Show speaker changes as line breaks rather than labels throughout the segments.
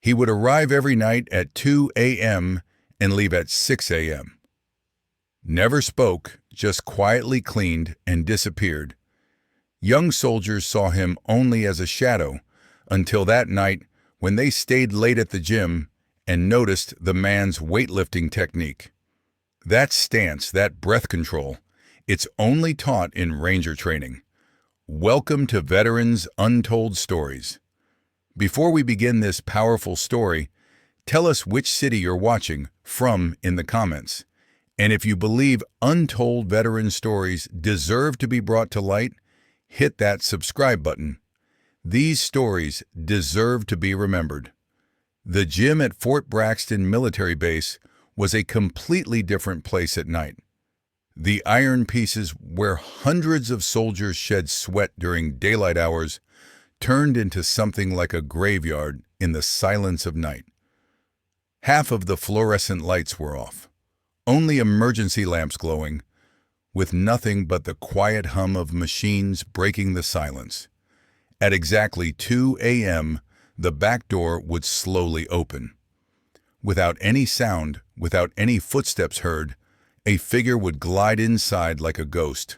He would arrive every night at 2 a.m. and leave at 6 a.m. Never spoke, just quietly cleaned and disappeared. Young soldiers saw him only as a shadow until that night when they stayed late at the gym and noticed the man's weightlifting technique. That stance, that breath control, it's only taught in Ranger training. Welcome to Veterans Untold Stories. Before we begin this powerful story, tell us which city you're watching from in the comments. And if you believe untold veteran stories deserve to be brought to light, hit that subscribe button. These stories deserve to be remembered. The gym at Fort Braxton Military Base was a completely different place at night. The iron pieces where hundreds of soldiers shed sweat during daylight hours turned into something like a graveyard in the silence of night. Half of the fluorescent lights were off, only emergency lamps glowing, with nothing but the quiet hum of machines breaking the silence. At exactly 2 a.m., the back door would slowly open. Without any sound, without any footsteps heard, a figure would glide inside like a ghost.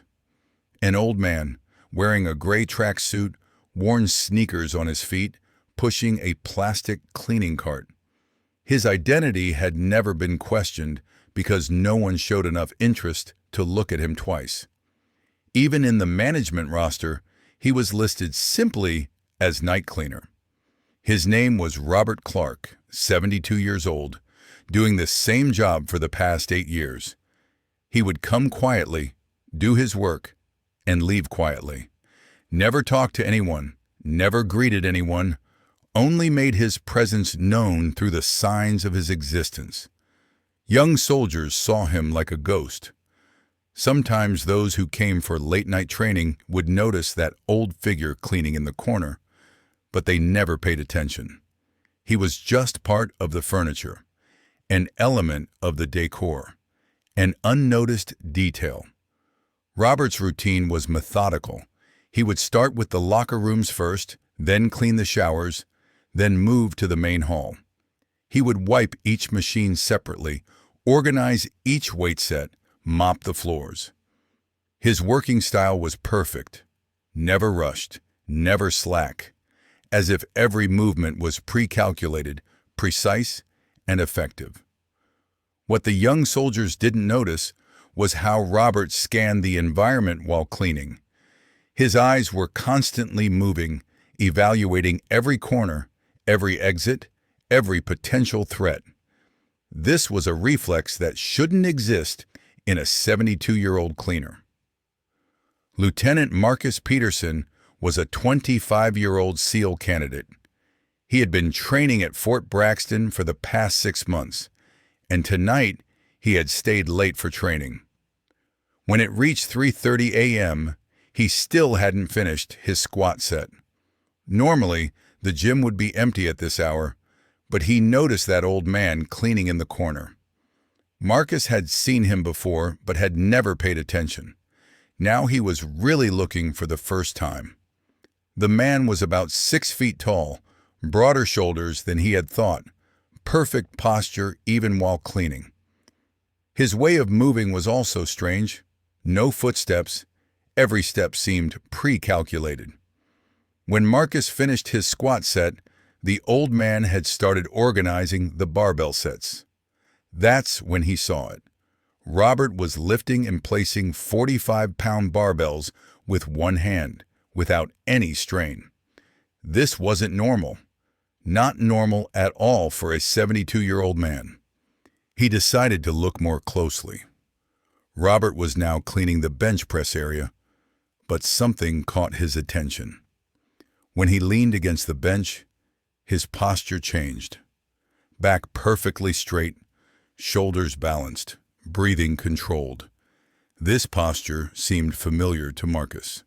An old man, wearing a gray tracksuit, worn sneakers on his feet, pushing a plastic cleaning cart. His identity had never been questioned because no one showed enough interest to look at him twice. Even in the management roster, he was listed simply as night cleaner. His name was Robert Clarke, 72 years old, doing the same job for the past 8 years. He would come quietly, do his work, and leave quietly. Never talked to anyone, never greeted anyone, only made his presence known through the signs of his existence. Young soldiers saw him like a ghost. Sometimes those who came for late-night training would notice that old figure cleaning in the corner, but they never paid attention. He was just part of the furniture, an element of the decor, an unnoticed detail. Robert's routine was methodical. He would start with the locker rooms first, then clean the showers, then move to the main hall. He would wipe each machine separately, organize each weight set, mop the floors. His working style was perfect, never rushed, never slack, as if every movement was pre-calculated, precise, and effective. What the young soldiers didn't notice was how Robert scanned the environment while cleaning. His eyes were constantly moving, evaluating every corner, every exit, every potential threat. This was a reflex that shouldn't exist in a 72-year-old cleaner. Lieutenant Marcus Peterson was a 25-year-old SEAL candidate. He had been training at Fort Braxton for the past 6 months, and tonight he had stayed late for training. When it reached 3:30 a.m., he still hadn't finished his squat set. Normally, the gym would be empty at this hour, but he noticed that old man cleaning in the corner. Marcus had seen him before, but had never paid attention. Now he was really looking for the first time. The man was about 6 feet tall, broader shoulders than he had thought, perfect posture even while cleaning. His way of moving was also strange. No footsteps. Every step seemed pre-calculated. When Marcus finished his squat set, the old man had started organizing the barbell sets. That's when he saw it. Robert was lifting and placing 45-pound barbells with one hand, without any strain. This wasn't normal. Not normal at all for a 72-year-old man. He decided to look more closely. Robert was now cleaning the bench press area, but something caught his attention. When he leaned against the bench, his posture changed. Back perfectly straight, shoulders balanced, breathing controlled. This posture seemed familiar to Marcus.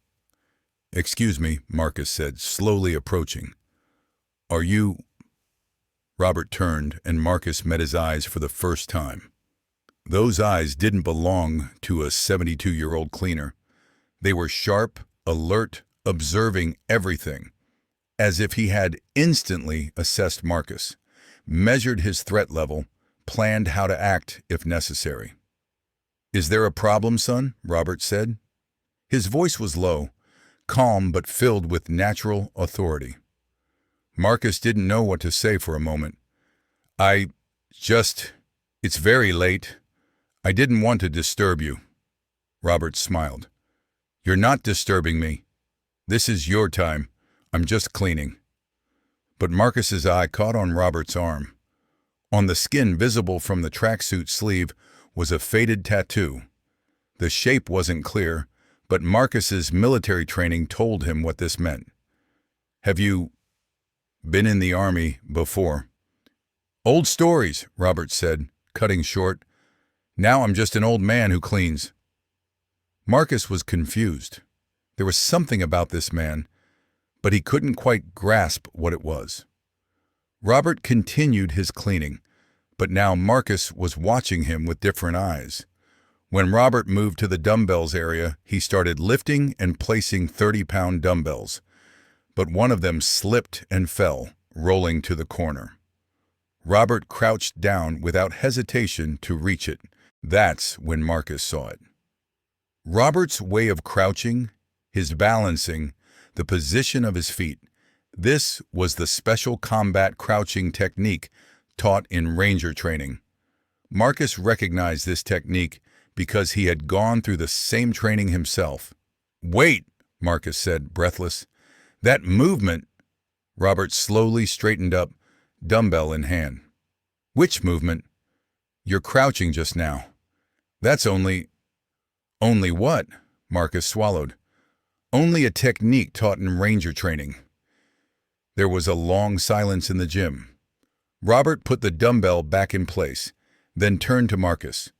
"Excuse me," Marcus said, slowly approaching. "Are you—" Robert turned, and Marcus met his eyes for the first time. Those eyes didn't belong to a 72-year-old cleaner. They were sharp, alert, observing everything, as if he had instantly assessed Marcus, measured his threat level, planned how to act if necessary. "Is there a problem, son?" Robert said. His voice was low, calm but filled with natural authority. Marcus didn't know what to say for a moment. It's very late. I didn't want to disturb you." Robert smiled. "You're not disturbing me. This is your time. I'm just cleaning." But Marcus's eye caught on Robert's arm. On the skin visible from the tracksuit sleeve was a faded tattoo. The shape wasn't clear, but Marcus's military training told him what this meant. "Have you been in the Army before?" "Old stories," Robert said, cutting short. "Now I'm just an old man who cleans." Marcus was confused. There was something about this man, but he couldn't quite grasp what it was. Robert continued his cleaning, but now Marcus was watching him with different eyes. When Robert moved to the dumbbells area, he started lifting and placing 30-pound dumbbells, but one of them slipped and fell, rolling to the corner. Robert crouched down without hesitation to reach it. That's when Marcus saw it. Robert's way of crouching, his balancing, the position of his feet, this was the special combat crouching technique taught in Ranger training. Marcus recognized this technique because he had gone through the same training himself. "Wait," Marcus said, breathless. "That movement—" Robert slowly straightened up, dumbbell in hand. "Which movement?" "You're crouching just now. That's only—" "Only what?" Marcus swallowed. "Only a technique taught in Ranger training." There was a long silence in the gym. Robert put the dumbbell back in place, then turned to Marcus.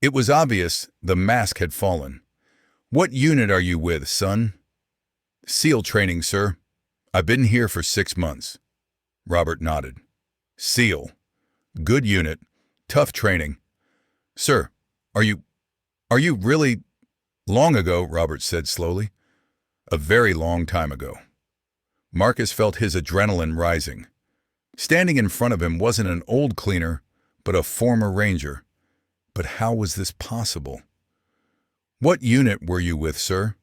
It was obvious the mask had fallen. "What unit are you with, son?" "SEAL training, sir. I've been here for 6 months." Robert nodded. "SEAL. Good unit. Tough training. Sir, are you really—" "Long ago," Robert said slowly. "A very long time ago." Marcus felt his adrenaline rising. Standing in front of him wasn't an old cleaner, but a former Ranger. But how was this possible? "What unit were you with, sir?"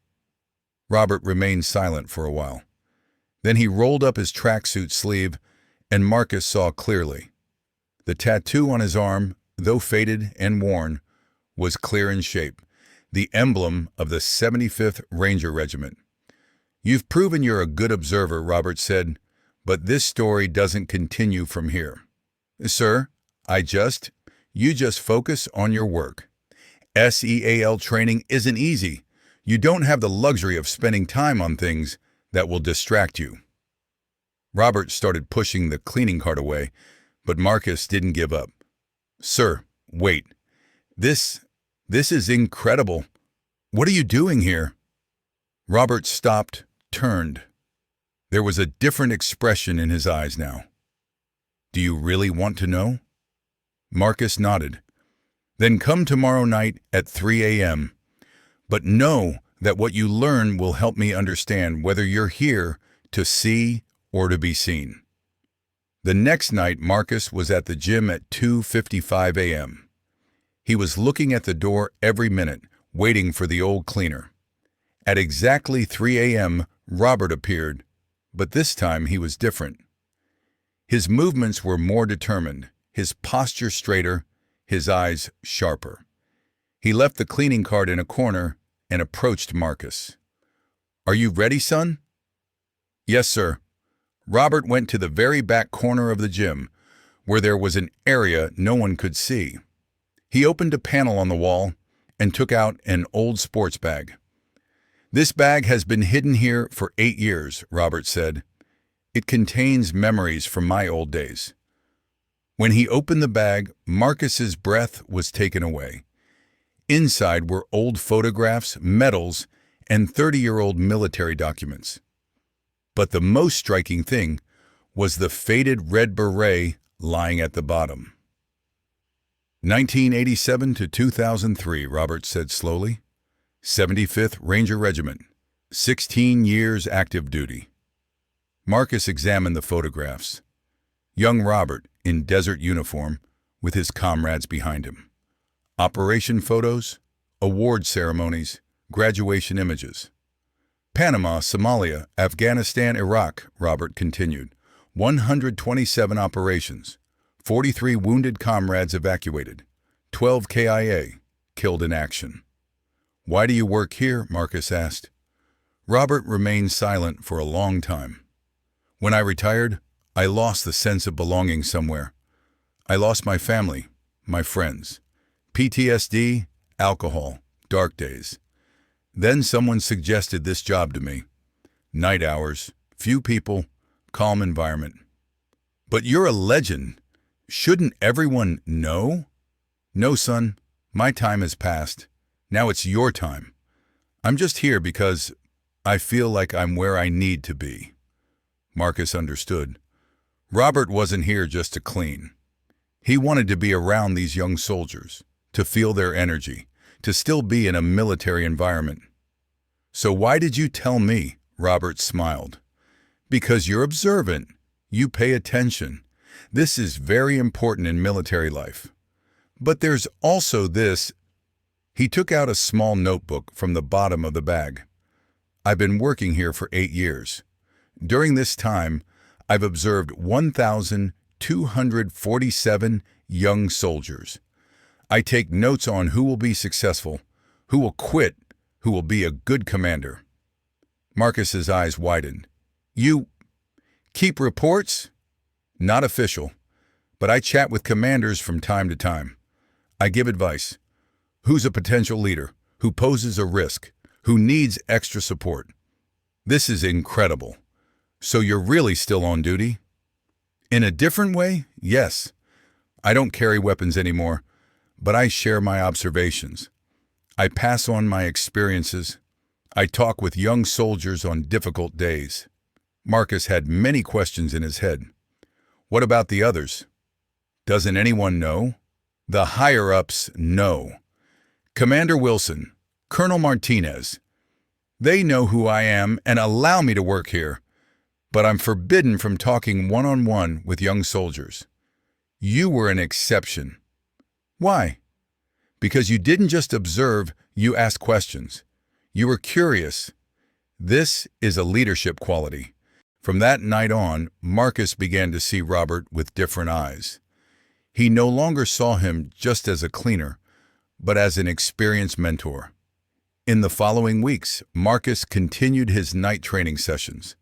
Robert remained silent for a while. Then he rolled up his tracksuit sleeve, and Marcus saw clearly. The tattoo on his arm, though faded and worn, was clear in shape, the emblem of the 75th Ranger Regiment. "You've proven you're a good observer," Robert said, "but this story doesn't continue from here." "Sir, you just focus on your work. SEAL training isn't easy. You don't have the luxury of spending time on things that will distract you." Robert started pushing the cleaning cart away, but Marcus didn't give up. "Sir, wait. This is incredible. What are you doing here?" Robert stopped, turned. There was a different expression in his eyes now. "Do you really want to know?" Marcus nodded. "Then come tomorrow night at 3 a.m. But know that what you learn will help me understand whether you're here to see or to be seen." The next night, Marcus was at the gym at 2:55 a.m. He was looking at the door every minute, waiting for the old cleaner. At exactly 3 a.m., Robert appeared, but this time he was different. His movements were more determined, his posture straighter, his eyes sharper. He left the cleaning cart in a corner and approached Marcus. "Are you ready, son?" "Yes, sir." Robert went to the very back corner of the gym, where there was an area no one could see. He opened a panel on the wall and took out an old sports bag. "This bag has been hidden here for 8 years," Robert said. "It contains memories from my old days." When he opened the bag, Marcus's breath was taken away. Inside were old photographs, medals, and 30-year-old military documents. But the most striking thing was the faded red beret lying at the bottom. 1987 to 2003, Robert said slowly. 75th Ranger Regiment, 16 years active duty. Marcus examined the photographs. Young Robert, in desert uniform, with his comrades behind him. Operation photos, award ceremonies, graduation images. Panama, Somalia, Afghanistan, Iraq, Robert continued. 127 operations, 43 wounded comrades evacuated, 12 KIA, killed in action. "Why do you work here?" Marcus asked. Robert remained silent for a long time. "When I retired, I lost the sense of belonging somewhere. I lost my family, my friends. PTSD, alcohol, dark days. Then someone suggested this job to me. Night hours, few people, calm environment." "But you're a legend. Shouldn't everyone know?" "No, son. My time has passed. Now it's your time. I'm just here because I feel like I'm where I need to be." Marcus understood. Robert wasn't here just to clean. He wanted to be around these young soldiers, to feel their energy, to still be in a military environment. "So why did you tell me?" Robert smiled. "Because you're observant. You pay attention. This is very important in military life. But there's also this." He took out a small notebook from the bottom of the bag. "I've been working here for 8 years. During this time, I've observed 1,247 young soldiers. I take notes on who will be successful, who will quit, who will be a good commander." Marcus's eyes widened. "You keep reports?" "Not official, but I chat with commanders from time to time. I give advice. Who's a potential leader? Who poses a risk? Who needs extra support?" "This is incredible. So you're really still on duty?" "In a different way, yes. I don't carry weapons anymore, but I share my observations. I pass on my experiences. I talk with young soldiers on difficult days." Marcus had many questions in his head. "What about the others? Doesn't anyone know?" "The higher-ups know. Commander Wilson, Colonel Martinez. They know who I am and allow me to work here, but I'm forbidden from talking one-on-one with young soldiers. You were an exception." "Why?" "Because you didn't just observe, you asked questions. You were curious. This is a leadership quality." From that night on, Marcus began to see Robert with different eyes. He no longer saw him just as a cleaner, but as an experienced mentor. In the following weeks, Marcus continued his night training sessions.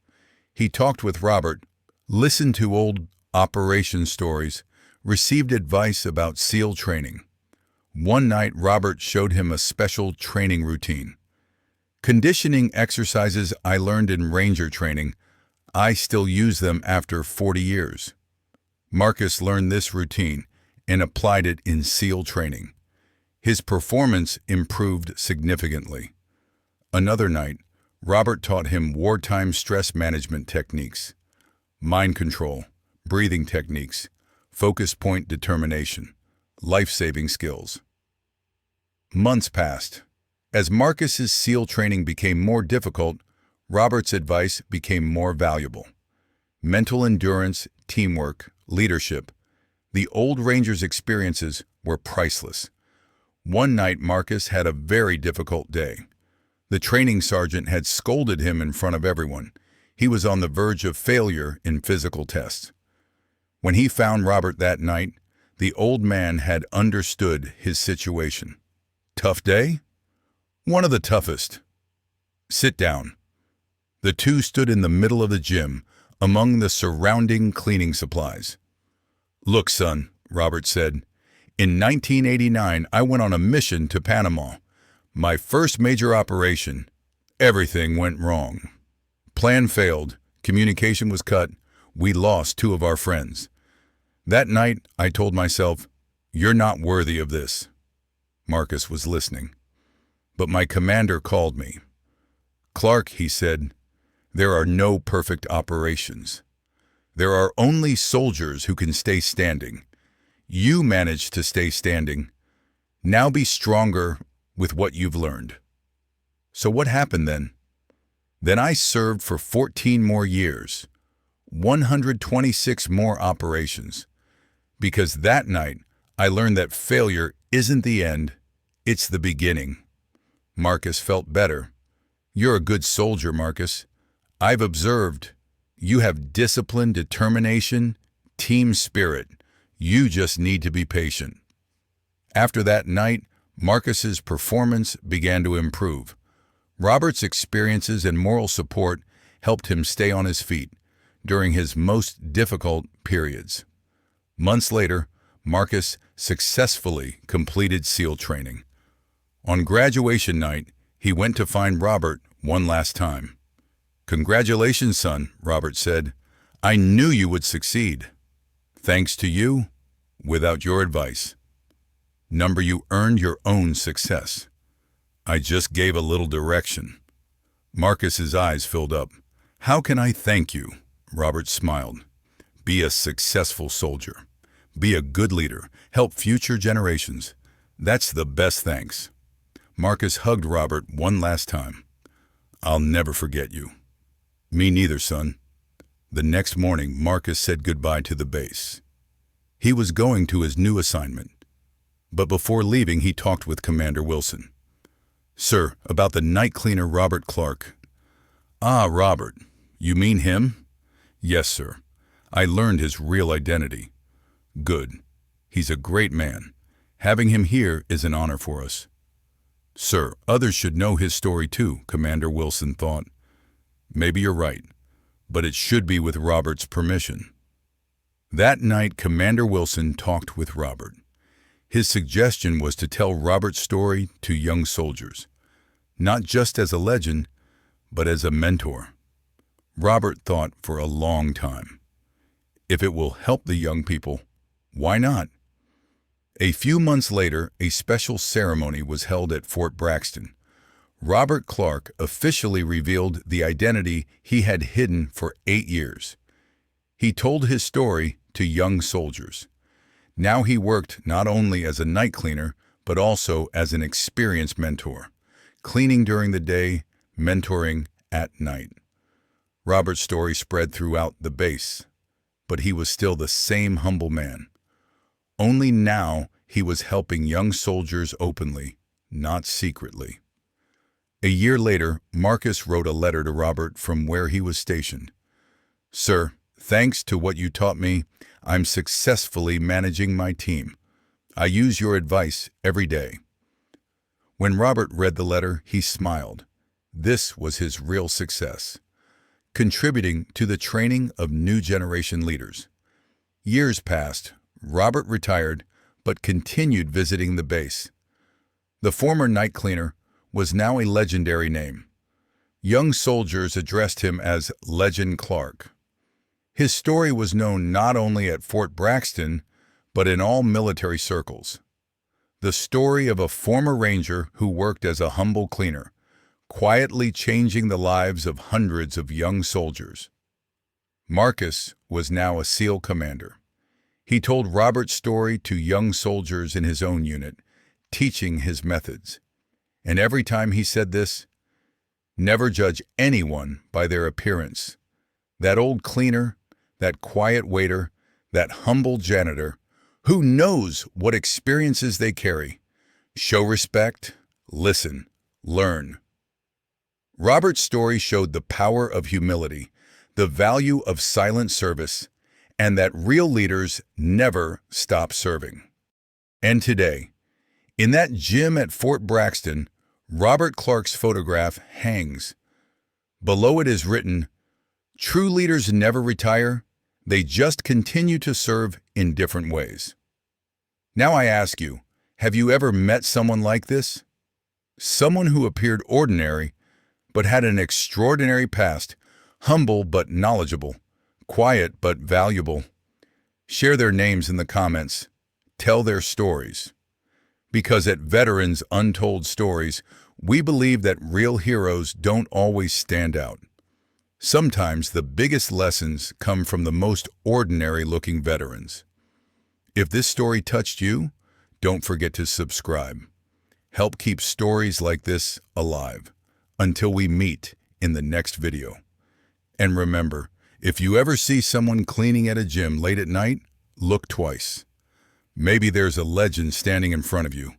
He talked with Robert, listened to old operation stories, received advice about SEAL training. One night, Robert showed him a special training routine. "Conditioning exercises I learned in Ranger training, I still use them after 40 years. Marcus learned this routine and applied it in SEAL training. His performance improved significantly. Another night, Robert taught him wartime stress management techniques, mind control, breathing techniques, focus point determination, life-saving skills. Months passed. As Marcus's SEAL training became more difficult, Robert's advice became more valuable. Mental endurance, teamwork, leadership. The old Ranger's experiences were priceless. One night, Marcus had a very difficult day. The training sergeant had scolded him in front of everyone. He was on the verge of failure in physical tests. When he found Robert that night, the old man had understood his situation. "Tough day?" "One of the toughest." "Sit down." The two stood in the middle of the gym, among the surrounding cleaning supplies. "Look, son," Robert said, "in 1989, I went on a mission to Panama. My first major operation. Everything went wrong. Plan failed, communication was cut, we lost 2 of our friends. That night, I told myself, you're not worthy of this." Marcus was listening. But my commander called me. "Clarke," he said, "there are no perfect operations. There are only soldiers who can stay standing. You managed to stay standing. Now be stronger with what you've learned." So what happened then? Then I served for 14 more years, 126 more operations. Because that night, I learned that failure isn't the end, it's the beginning. Marcus felt better. You're a good soldier, Marcus. I've observed. You have discipline, determination, team spirit. You just need to be patient. After that night, Marcus's performance began to improve. Robert's experiences and moral support helped him stay on his feet during his most difficult periods. Months later, Marcus successfully completed SEAL training. On graduation night, he went to find Robert one last time. "Congratulations, son," Robert said. "I knew you would succeed. Thanks to you, without your advice. Number, you earned your own success. I just gave a little direction." Marcus's eyes filled up. "How can I thank you?" Robert smiled. "Be a successful soldier. Be a good leader. Help future generations. That's the best thanks." Marcus hugged Robert one last time. "I'll never forget you." "Me neither, son." The next morning, Marcus said goodbye to the base. He was going to his new assignment. But before leaving, he talked with Commander Wilson. "Sir, about the night cleaner Robert Clarke." "Ah, Robert. You mean him?" "Yes, sir. I learned his real identity." "Good. He's a great man. Having him here is an honor for us." "Sir, others should know his story too," Commander Wilson thought. "Maybe you're right, but it should be with Robert's permission." That night, Commander Wilson talked with Robert. His suggestion was to tell Robert's story to young soldiers, not just as a legend, but as a mentor. Robert thought for a long time. If it will help the young people, why not? A few months later, a special ceremony was held at Fort Braxton. Robert Clarke officially revealed the identity he had hidden for 8 years. He told his story to young soldiers. Now he worked not only as a night cleaner, but also as an experienced mentor, cleaning during the day, mentoring at night. Robert's story spread throughout the base, but he was still the same humble man. Only now he was helping young soldiers openly, not secretly. A year later, Marcus wrote a letter to Robert from where he was stationed. "Sir, thanks to what you taught me, I'm successfully managing my team. I use your advice every day." When Robert read the letter, he smiled. This was his real success, contributing to the training of new generation leaders. Years passed. Robert retired, but continued visiting the base. The former night cleaner was now a legendary name. Young soldiers addressed him as Legend Clarke. His story was known not only at Fort Braxton, but in all military circles. The story of a former ranger who worked as a humble cleaner, quietly changing the lives of hundreds of young soldiers. Marcus was now a SEAL commander. He told Robert's story to young soldiers in his own unit, teaching his methods. And every time he said this, "Never judge anyone by their appearance." That old cleaner, that quiet waiter, that humble janitor, who knows what experiences they carry? Show respect, listen, learn. Robert's story showed the power of humility, the value of silent service, and that real leaders never stop serving. And today, in that gym at Fort Braxton, Robert Clarke's photograph hangs. Below it is written, "True leaders never retire, they just continue to serve in different ways." Now I ask you, have you ever met someone like this? Someone who appeared ordinary, but had an extraordinary past, humble but knowledgeable, quiet but valuable. Share their names in the comments. Tell their stories. Because at Veterans Untold Stories, we believe that real heroes don't always stand out. Sometimes the biggest lessons come from the most ordinary-looking veterans. If this story touched you, don't forget to subscribe. Help keep stories like this alive until we meet in the next video. And remember, if you ever see someone cleaning at a gym late at night, look twice. Maybe there's a legend standing in front of you.